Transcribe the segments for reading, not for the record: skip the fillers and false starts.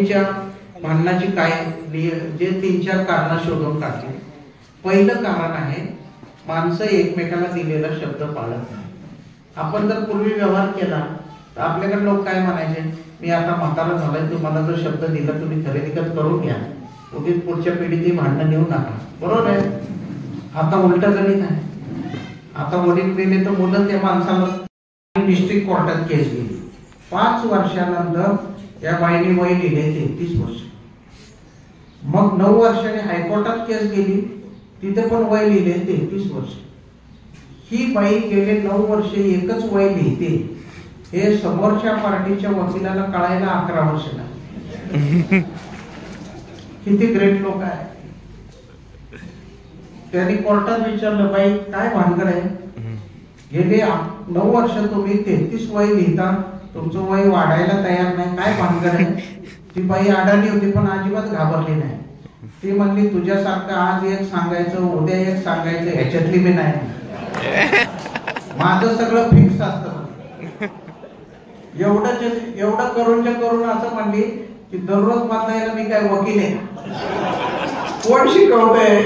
वहिनीच्या भांडणाची काय जे 3-4 कारण शोधून काढले. पहिलं कारण आहे माणसं एकमेकाला दिलेला शब्द पाळत नाही. आपण जर पूर्वी व्यवहार केला तर आपल्याकडे लोक काय म्हणायचे, मी आता म्हातारा झालाय, तुम्हाला जो शब्द दिला तुम्ही खरेदी करून घ्या, उगीच पुढच्या पिढीत भांडणं नेऊ नका. बरोबर आहे. आता उलट गणित आहे. आता वडील गेले तर मुलं त्या माणसाला डिस्ट्रिक्ट कोर्टात केस गेली. 5 वर्षानंतर या बाईने वय लिहिले 33 वर्ष. मग 9 वर्षाने हायकोर्टात केस गेली, तिथे पण वय लिहिले 33 वर्ष. ही बाई गेले 9 वर्षे एकच वय लिहिते, हे समोरच्या पार्टीच्या वकिलाला कळायला 11 वर्ष लागली. किती ग्रेट लोक आहे. त्यांनी कोर्टात विचारलं, बाई काय भानगड आहे, गेले 9 वर्ष तुम्ही 33 वय लिहिता, तुमचं वय वाढायला तयार नाही, काय भानगड आहे. ती बाई अडाणी होती पण अजिबात घाबरली नाही. ती म्हणली, तुझ्यासारखं आज एक सांगायचं उद्या एक सांगायचं ह्याच्यातली मी नाही, माझं सगळं फिक्स असतं. एवढं करून असं म्हणली की दररोज बदलायला मी काय वकील आहे, कोण शिकवतंय.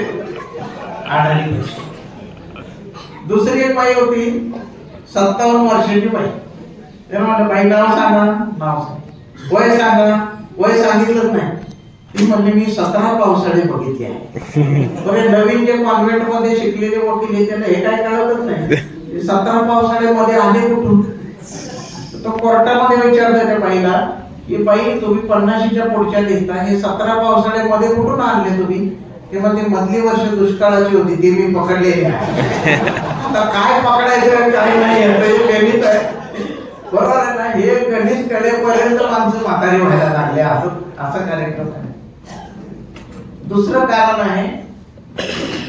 अडाणी. दुसरी एक बाई होती 57 वर्षाची बाई. ते म्हणलं, बाई नाव सांगा. नाव सांग. वय सांगा. वय सांगितलंच नाही. ती म्हणली, मी 17 पावसाळे बघितले आहे. बरं, नवीन जे कॉन्व्हेंट मध्ये शिकलेले वकील आहे त्यांना हे काय कळतच नाही, 17 पावसाळे मध्ये आले कुठून. तो कोर्टामध्ये विचारलं त्या बाईला की बाई तुम्ही 50च्या पुढच्या लिहिता, हे 17 पावसाळे मध्ये कुठून आणले तुम्ही. ते म्हणजे मधली वर्ष दुष्काळाची होती, ती मी पकडलेली आहे. आता काय पकडायचं काय नाही गणित आहे. बरोबर आहे ना. हे गणित कळेपर्यंत माणसं म्हातारी व्हायला लागले. असं कार्यक्रम आहे. दुसरं कारण आहे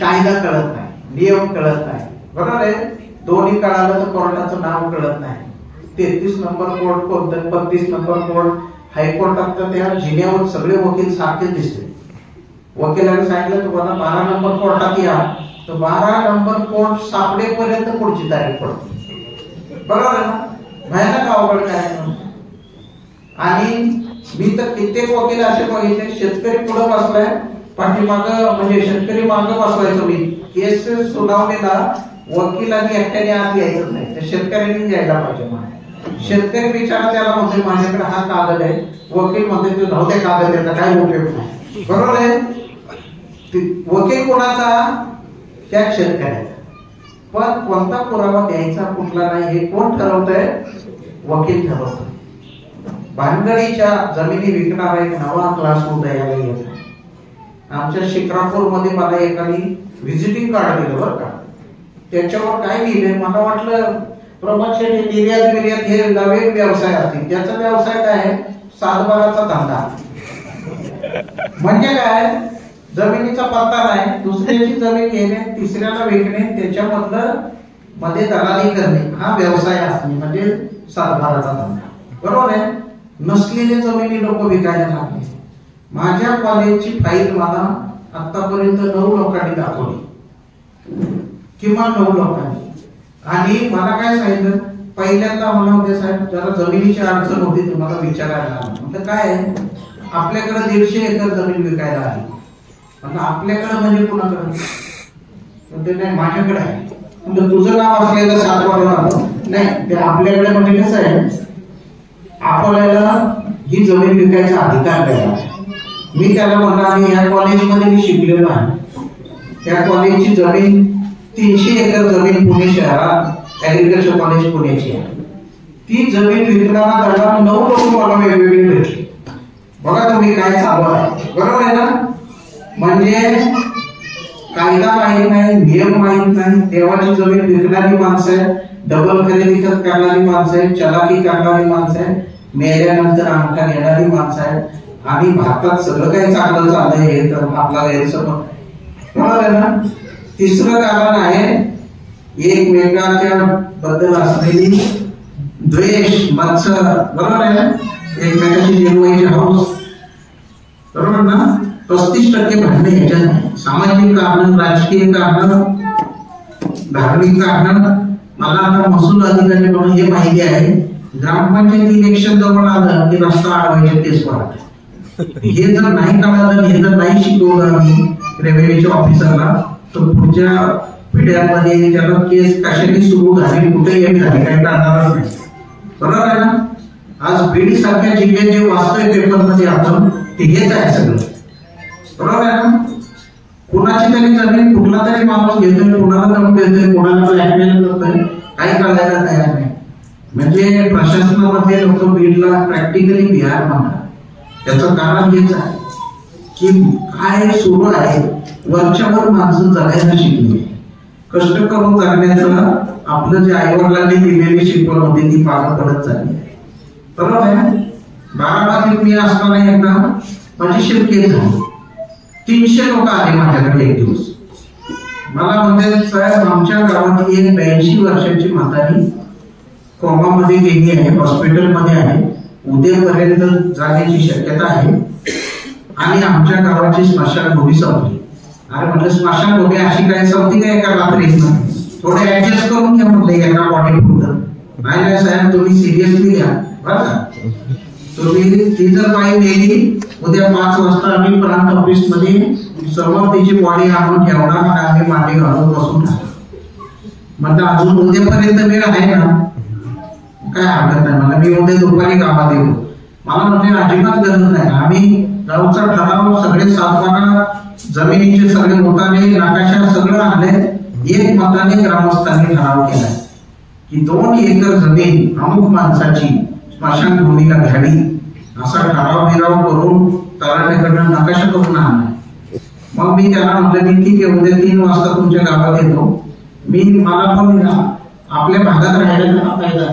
कायदा कळत नाही, नियम कळत नाही. बरोबर आहे. दोन्ही कळालं तर कोर्टाचं नाव कळत नाही. 33 नंबर कोर्ट कोणतं, 32 नंबर कोर्ट. हायकोर्टात तर त्या जिन्यावर सगळे वकील सारखे दिसते. वकिलाने सांगितलं तुम्हाला 12 नंबर कोर्टात या, तर 12 नंबर कोर्ट सापडेपर्यंत पुढची तारीख पडते. बरोबर आहे ना. भयानक अवघड काय. आणि मी तर कित्येक वकील असे बघितले, शेतकरी पुढे बसलाय, पाठीमाग म्हणजे शेतकरी मागे बसवायचो मी. केस सुनावणीला वकिलांनी एकट्याने आत यायचं नाही, तर शेतकऱ्यांनी यायला पाहिजे. शेतकरी बिचारा त्याला म्हणते माझ्याकडे हा कागद आहे, वकील म्हणते तू नव्हते कागद त्याचा काय उपयोग नाही. बरोबर आहे. वकील कोणाचा, त्या शेतकऱ्याचा. पण कोणता पुरावा द्यायचा कुठला नाही हे कोण ठरवतंय, वकील ठरवतोय. भानगडीच्या जमिनी विकणारा एक नवा क्लास उदयाला येत आहे. आमच्या शिक्रापूर मध्ये मला एकाने व्हिजिटिंग कार्ड दिलं बरं का. त्याच्यावर काय लिहिलंय, मला वाटलं प्रमोशन निर्यात हे नवे व्यवसाय असतील. त्याचा व्यवसाय काय आहे, सातबाराचा धंदा. म्हणजे काय, जमिनीचा पत्ता नाही, दुसऱ्याची जमीन घेणे, तिसऱ्याला विकणे, त्याच्यामधलं मध्ये दलाली करणे, हा व्यवसाय असणे म्हणजे सातबाराचा धंदा. बरोबर आहे. नसलेले जमिनी लोक विकायला लागले. माझ्या कॉलेजची फाईल मला आतापर्यंत 9 लोकांनी दाखवली, किमान 9 लोकांनी. आणि मला काय सांगितलं, पहिल्यांदा मला होते साहेब जरा जमिनीची अडचण होती तुम्हाला विचारायला. म्हटलं काय, आपल्याकडे 150 एकर जमीन विकायला आली. म्हटलं आपल्याकडे म्हणजे कुणाकडे, ते नाही माझ्याकडे आहे. म्हणजे तुझं नाव असलेलं सातबारा नाही, ते आपल्याकडे म्हणजे कसं आहे, आपल्याला ही जमीन विकायचा अधिकार द्यायला. मी त्याला म्हणलं आणि या कॉलेजमध्ये मी शिकलेलो आहे, त्या कॉलेजची जमीन 300 एकर जमीन पुणे शहरात ऍग्रिकल्चर कॉलेज पुण्याची आहे. ती जमीन विकणारा त्याला 9 लोक मला वेगवेगळी भेटली. बघा तुम्ही काय चालू आहे. बरोबर आहे ना. म्हणजे कायदा माहित नाही, नियम माहित नाही, देवाची जमीन विकणारी माणसं आहे, डबल खरेदी करणारी माणसं आहे, चलाकी करणारी माणसं आहे, मेल्यानंतर अंका घेणारी माणसं आहे. आणि भारतात सगळं काही चांगलं चाललंय हे तर आपला गैरसमज. बरोबर आहे ना. तिसरं कारण आहे एकमेकांच्या बद्दल असलेली द्वेष, मत्सर. बरोबर आहे ना. एकमेकाची जिरवायची हौस. बरोबर ना. 35% भांडणे ह्याच्यात सामाजिक कारण, राजकीय कारण, धार्मिक कारण. मला आता महसूल अधिकाऱ्याकडून हे माहिती आहे, ग्रामपंचायत इलेक्शन जवळ आलं की रस्ता अडवायचे केस वाढतात. हे जर नाही कळलं, हे जर नाही शिकवलं आम्ही रेव्हेन्यूच्या ऑफिसरला, तर पुढच्या पिढ्यांमध्ये त्याला केस कशाने सुरू झाली, कुठे एक झाली, काही कळणारच नाही. बरोबर आहे ना? आज बीड सारख्या जिल्ह्यात जे वास्तव पेपरमध्ये आपण ते हेच आहे सगळं. बरोबर आहे ना? कुणाची तरी जमीन कुठला तरी माणूस घेतोय, कुणाला जाऊन देतोय, कुणाला ब्लॅकमेल करतोय, काही कळायला तयार नाही. म्हणजे प्रशासनामध्ये लोक बीडला प्रॅक्टिकली बिहार म्हणतात. त्याचं कारण हेच आहे की काय सुरू आहे, वरच्यावर माणसं जगायला शिकली, कष्ट करून जगण्याचं आपलं जे आईवडिलांनी दिलेली शिकवण होती ती पार पडत चालली. बरोबर आहे? बारामतीत मी असताना एकदा माझी शिरकेत झाली. 300 लोक आले माझ्याकडे एक दिवस. मला म्हणते, साहेब आमच्या गावात एक 82 वर्षाची म्हातारी कोमामध्ये गेली आहे, हॉस्पिटलमध्ये आहे, उद्यापर्यंत जाण्याची शक्यता आहे आणि आमच्या गावाची स्मशानभूमी संपली. अरे म्हटलं, स्मशानभूमी अशी काय संपती काय एका रात्रीत? थोडं ऍडजस्ट करून घ्या म्हटलं एका बॉडी पुरतं. नाही साहेब, तुम्ही सिरियसली घ्या बरं का. तुम्ही ती जर बाई गेली, उद्या 5 वाजता आम्ही प्रांत ऑफिस मध्ये समोर तिची बॉडी आणून ठेवणार आणि आम्ही मांडी घालून बसून टाकू. म्हटलं अजून उद्यापर्यंत वेळ आहे ना? काय हरकत नाही मला, मी उद्या दुपारी गावात येतो. मला म्हणजे अजिबात गरज नाही. आम्ही गावचा ठराव सगळे 7 वाटा जमिनीचे सगळे मोठाने नाकाशा सगळं आणले. एक मताने ग्रामस्थांनी ठराव केलाय की 2 एकर जमीन अमुक माणसाची स्मशानभूमीला घ्यावी, असा ठराव बिराव करून तलाठ्याकडनं नकाशा करून आणलाय. मग मी त्याला म्हटलं की ठीक आहे, उद्या 3 वाजता तुमच्या गावात येतो. मला पण आपल्या भागात राहायला फायदा.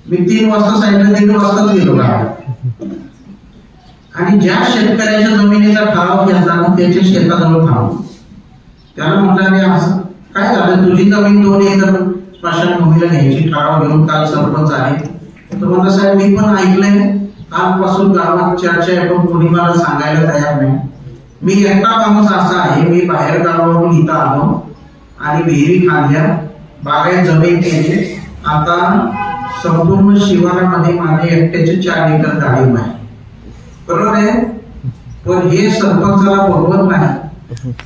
मी 3 वाजता सांगितलं, 3 वाजताच गेलो गावात. आणि ज्या शेतकऱ्याच्या जमिनीचा ठराव घेतला ना त्याच्या शेताजवळ थांबलो. त्याला म्हटलं, असं काय झालं, तुझी जमीन 2 एकर स्मशानभूमीला घ्यायची ठराव घेऊन काल सरपंच आले. तर म्हटलं, साहेब मी पण ऐकलंय, कालपासून गावात चर्चा आहे पण कोणी मला सांगायला तयार नाही. मी एकटा माणूस असा आहे, मी बाहेर गावावरून इथं आलो आणि विहिरी खाल्ल्या, बागायत जमीन केली. आता संपूर्ण शिवारामध्ये माझे एकट्याचे 4 एकर डाळिंब आहे. बरोबर आहे? पण हे सरपंचाला बरोबर नाही,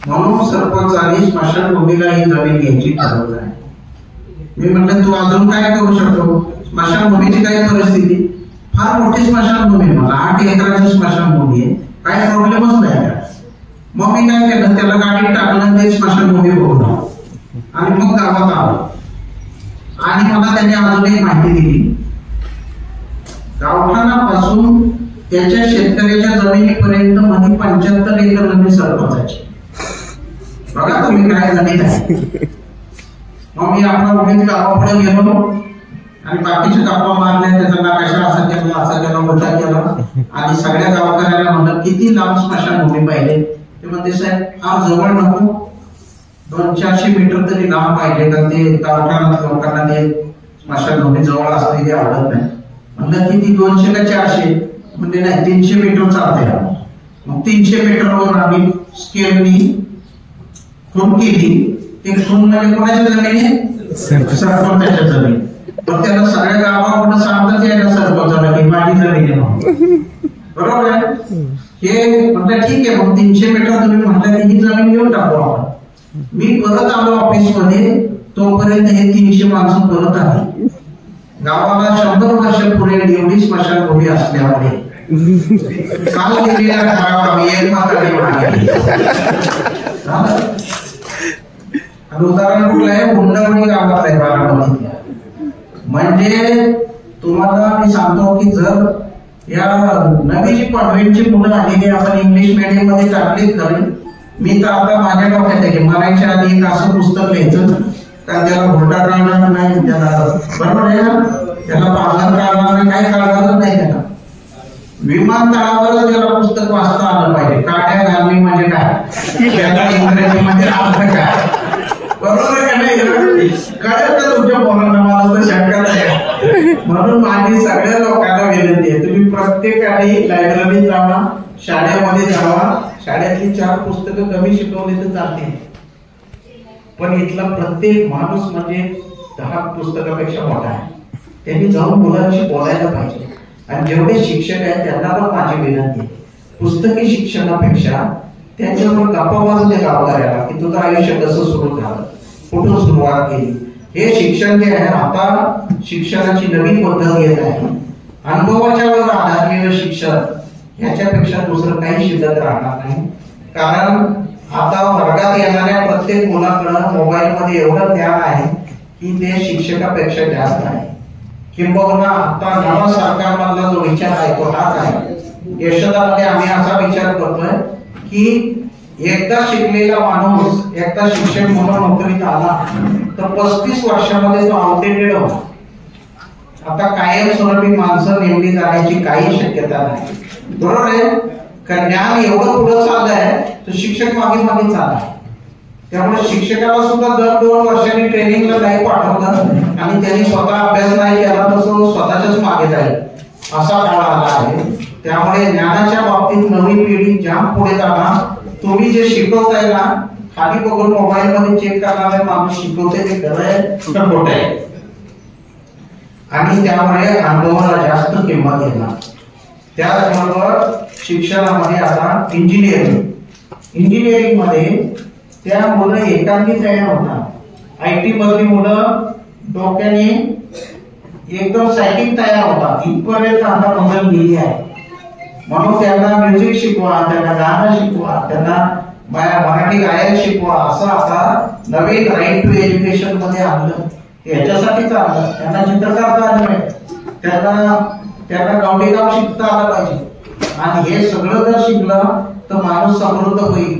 म्हणून सरपंचाने स्मशानभूमीला ही जमीन घ्यायची ठरवलं आहे. मी म्हटलं, तू अजून काय करू शकतो? स्मशानभूमीची काय परिस्थिती? फार मोठी स्मशानभूमी, मला 8 एकराची स्मशानभूमी आहे, काय प्रॉब्लेमच नाही. मग मी काय केलं, त्याला गाडीत टाकलं, ते स्मशानभूमी बघून आणि मग गावात आलो. आणि मला त्यांनी अजून एक माहिती दिली, गावठाणापासून त्याच्या शेतकऱ्याच्या जमिनीपर्यंत मध्ये 75 एकर जमीन सरपंचाची. बघा तुम्ही काय जमीन आहे. मग मी आपला उभीच गावापुढे गेलो आणि बाकीच्या गप्पा मारल्या, त्याचा नकाशा असा केला मोठा केला आणि सगळ्या गावकऱ्यांना म्हणलं किती लांब स्मशानभूमी पाहिजे. ते म्हणते, साहेब फार जवळ नको, 200-400 मीटर तरी लांब पाहिजे का, ते गावठाणात लोकांना ते स्मशानभूमी जवळ असते ते आवडत नाही. म्हणलं किती, 200 का 400? म्हणजे नाही, 300 मीटर चालते. मग 300 मीटरवर आम्ही स्केलनी खून केली. ते खून म्हणजे कोणाच्या जमिनी? सरपंचाच्या जमीन. पण त्याला सगळ्या गावाकडून सांगतात यायला सरपंचाला की माझी जमीन आहे. बरोबर आहे? हे म्हटलं ठीक आहे, मग 300 मीटर तुम्ही म्हटलं की ही जमीन घेऊन टाकू आपण. मी परत आलो ऑफिस मध्ये, तोपर्यंत हे 300 माणसं परत आली. गावाला 100 वर्ष पुढे एवढी स्मशानभूमी असल्यामुळे काल केलेल्या ठराव आम्ही एक म्हातारी म्हणाली. उदाहरण कुठलं आहे? हुंडावणी गावात आहे बारामतीतल्या. म्हणजे तुम्हाला मी सांगतो की जर या नवी जी कॉन्व्हेंटची मुलं आलेली आपण इंग्लिश मीडियम मध्ये टाकलीत खरे, मी तर आता माझ्या डोक्यात आहे की मरायच्या आधी एक असं पुस्तक लिहायचं कारण त्याला घोटा काढणार नाही, त्याला बरोबर आहे ना, त्याला पार्लर काढणार नाही, काही काढणारच नाही. त्याला विमानतळावरच त्याला पुस्तक वाचता आलं पाहिजे. काड्या घालणे म्हणजे काय, त्याला इंग्रजीमध्ये अर्थ काय, बरोबर आहे का नाही? कळत तर तुमच्या पोरांना, मला तर शंका आहे. म्हणून माझी सगळ्या लोकांना विनंती आहे, तुम्ही प्रत्येकाने लायब्ररीत जावा, शाळेमध्ये जावा. शाळेतली 4 पुस्तकं कमी शिकवली तर चालते, पण इथला प्रत्येक माणूस म्हणजे 10 पुस्तकापेक्षा मोठा आहे. त्यांनी जाऊन मुलांशी बोलायला पाहिजे. आणि जेवढे शिक्षक आहेत त्यांना पण माझी विनंती आहे पुस्तकी शिक्षणापेक्षा त्यांच्यावर गप्पा मारून ते गावकऱ्याला की तुझं आयुष्य कसं सुरू झालं, कुठून सुरुवात केली. हे शिक्षण जे आहे आता शिक्षणाची नवीन पद्धत येत आहे. अनुभवाच्या वर आधारलेलं शिक्षण ह्याच्यापेक्षा दुसरं काही शिल्लक राहणार नाही. कारण आता वर्गात येणाऱ्या प्रत्येक मुलाकडं मोबाईल मध्ये एवढं ज्ञान आहे की ते शिक्षकापेक्षा जास्त आहे. किंबहुना आता नवा सरकारमधला जो विचार आहे तो हाच आहे. यशोदामध्ये आम्ही असा विचार करतोय की एकदा शिकलेला माणूस एकदा शिक्षक म्हणून नोकरीत आला तर 35 वर्षामध्ये तो आउटडेटेड होता. आता कायमस्वरूपी माणसं नेमली जाण्याची काही शक्यता नाही. बरोबर आहे. ज्ञान एवढं पुढे चाललंय तर शिक्षक मागे मागे चाललाय. त्यामुळे शिक्षकाला सुद्धा दर 2 वर्षांनी ट्रेनिंगला नाही पाठवलं आणि त्यांनी स्वतः अभ्यास नाही केला तर स्वतःच्याच मागे जाईल असा काळ आला आहे. त्यामुळे ज्ञानाच्या बाबतीत नवीन पिढी जाम पुढे जाणार. तुम्ही जे शिकवताय ना खाली बघून मोबाईल मध्ये चेक करणारे माणूस शिकवते ते खरं आहे का खोटं आहे. आणि त्यामुळे अनुभवाला जास्त किंमत येणार. त्याचबरोबर शिक्षणामध्ये आता इंजिनिअरिंग मध्ये त्या मुलं एकांगी तयार होतात. IT मधली मुलं डोक्याने एकदम सायकिल तयार होतात. इथपर्यंत आता बदल गेली आहे. म्हणून त्यांना म्युझिक शिकवा, त्यांना गाणं शिकवा, त्यांना मराठी गायन शिकवा असं आता नवीन राईट टू एज्युकेशन मध्ये आणलं. याच्यासाठीच आणलं. त्यांना चित्रकार आलं नाही, त्यांना गावडीगाव शिकता आलं पाहिजे. आणि हे सगळं जर शिकलं तर माणूस समृद्ध होईल.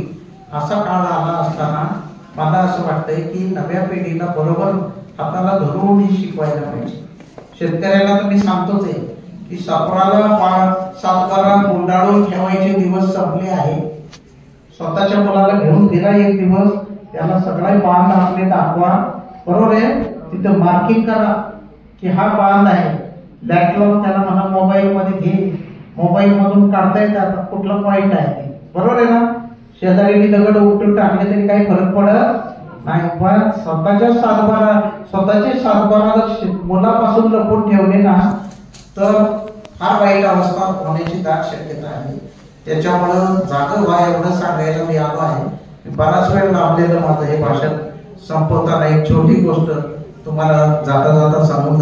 असा काळ आला असताना मला असं वाटतंय की नव्या पिढीला बरोबर हाताला धरून शिकवायला पाहिजे. शेतकऱ्याला तर मी सांगतोच आहे की सातबारा गुंडाळून ठेवायचे दिवस संपले आहे. स्वतःच्या मुलाला घेऊन दिला एक दिवस, त्याला सगळा बांध आपले दाखवा. बरोबर आहे. तिथं मार्किंग करा की हा बांध आहे. लॅपटॉप त्याला म्हणा मोबाईल मध्ये घे, मोबाईल मधून काढता येतात कुठलं पॉइंट आहे ते. बरोबर आहे ना. शेजारी दगड उपटून टाकले तरी काही फरक पडत नाही. पण स्वतःचे सातबारा मुलापासून लपून ठेवले ना तर फार वाईट अवस्था होण्याची दाट शक्यता आहे. त्याच्यामुळं जागं व्हा एवढं सांगायला मी आलो आहे. बराच वेळ लाभलेलं माझं हे भाषण संपवताना एक छोटी गोष्ट तुम्हाला जाता जाता सांगून